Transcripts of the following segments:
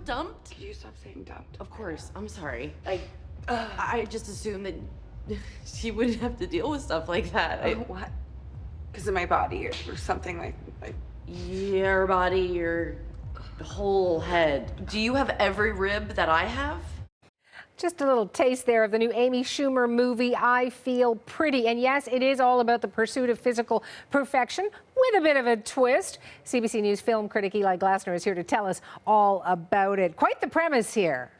dumped? Can you stop saying dumped? Of course, I'm sorry. I just assumed that she wouldn't have to deal with stuff like that. What? Because of my body or something like... Your body, your whole head. Do you have every rib that I have? Just a little taste there of the new Amy Schumer movie, I Feel Pretty. And yes, it is all about the pursuit of physical perfection with a bit of a twist. CBC News film critic Eli Glasner is here to tell us all about it. Quite the premise here.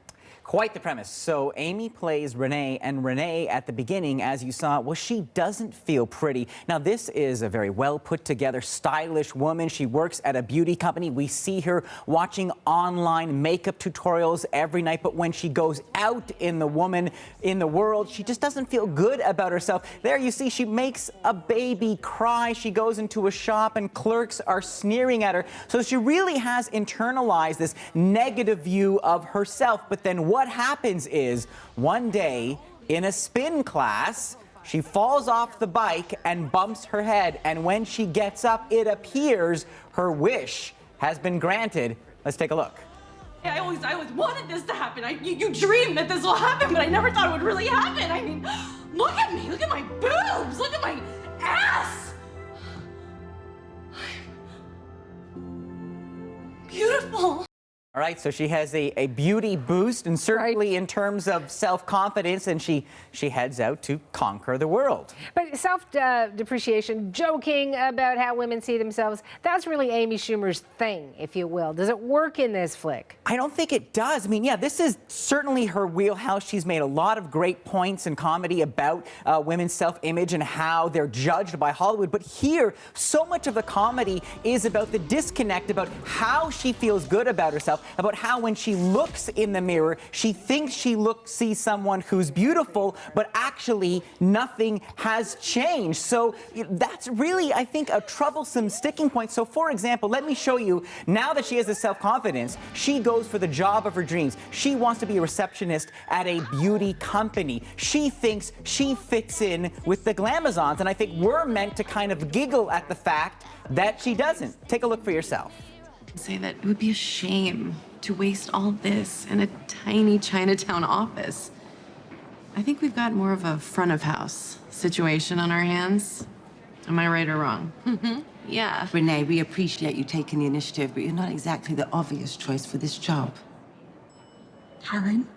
Quite the premise. So Amy plays Renee, and Renee at the beginning, as you saw, well, she doesn't feel pretty. Now, this is a very well put together, stylish woman. She works at a beauty company. We see her watching online makeup tutorials every night, but when she goes out in the world, she just doesn't feel good about herself. There you see she makes a baby cry. She goes into a shop and clerks are sneering at her. So she really has internalized this negative view of herself. But then what happens is one day in a spin class, she falls off the bike and bumps her head. And when she gets up, it appears her wish has been granted. Let's take a look. I always wanted this to happen. You dream that this will happen, but I never thought it would really happen. I mean, look at me. Look at my boobs. Look at my ass. Beautiful. All right, so she has a beauty boost, and certainly in terms of self-confidence, and she heads out to conquer the world. But self-depreciation, joking about how women see themselves, that's really Amy Schumer's thing, if you will. Does it work in this flick? I don't think it does. I mean, yeah, this is certainly her wheelhouse. She's made a lot of great points in comedy about women's self-image and how they're judged by Hollywood. But here, so much of the comedy is about the disconnect, about how she feels good about herself, about how when she looks in the mirror, she thinks she sees someone who's beautiful, but actually nothing has changed. So that's really, I think, a troublesome sticking point. So for example, let me show you, now that she has this self-confidence, she goes for the job of her dreams. She wants to be a receptionist at a beauty company. She thinks she fits in with the glamazons, and I think we're meant to kind of giggle at the fact that she doesn't. Take a look for yourself. Say that it would be a shame to waste all this in a tiny Chinatown office. I think we've got more of a front of house situation on our hands. Am I right or wrong? Yeah. Renee, we appreciate you taking the initiative, but you're not exactly the obvious choice for this job. Helen?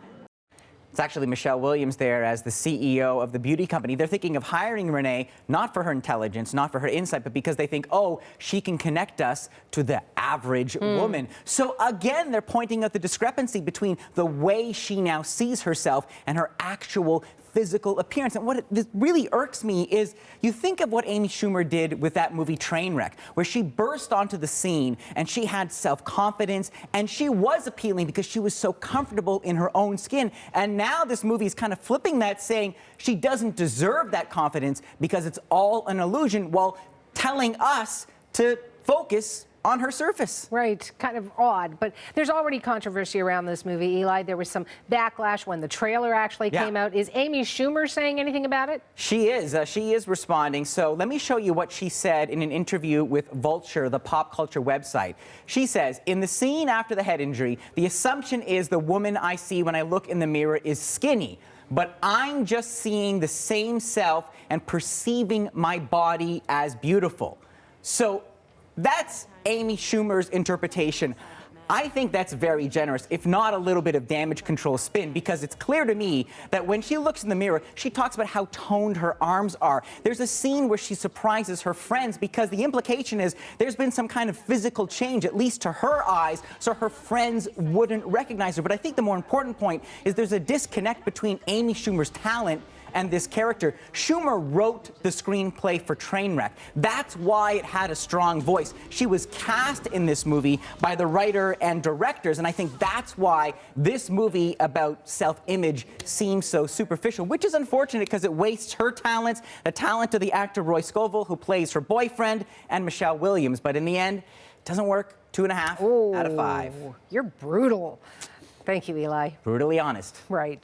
It's actually Michelle Williams there as the CEO of the beauty company. They're thinking of hiring Renee, not for her intelligence, not for her insight, but because they think, oh, she can connect us to the average woman. So again, they're pointing out the discrepancy between the way she now sees herself and her actual physical appearance. And what this really irks me is you think of what Amy Schumer did with that movie Trainwreck, where she burst onto the scene and she had self-confidence and she was appealing because she was so comfortable in her own skin. And now this movie is kind of flipping that, saying she doesn't deserve that confidence because it's all an illusion, while telling us to focus on her surface. Right, kind of odd, but there's already controversy around this movie, Eli. There was some backlash when the trailer actually came out. Is Amy Schumer saying anything about it? She is responding. So let me show you what she said in an interview with Vulture, the pop culture website. She says, in the scene after the head injury, the assumption is the woman I see when I look in the mirror is skinny, but I'm just seeing the same self and perceiving my body as beautiful. So that's Amy Schumer's interpretation. I think that's very generous, if not a little bit of damage control spin, because it's clear to me that when she looks in the mirror, she talks about how toned her arms are. There's a scene where she surprises her friends because the implication is there's been some kind of physical change, at least to her eyes, so her friends wouldn't recognize her. But I think the more important point is there's a disconnect between Amy Schumer's talent and this character. Schumer wrote the screenplay for Trainwreck. That's why it had a strong voice. She was cast in this movie by the writer and directors, and I think that's why this movie about self-image seems so superficial, which is unfortunate because it wastes her talents, the talent of the actor Roy Scovel, who plays her boyfriend, and Michelle Williams. But in the end, it doesn't work. 2.5 out of 5. You're brutal. Thank you, Eli. Brutally honest. Right.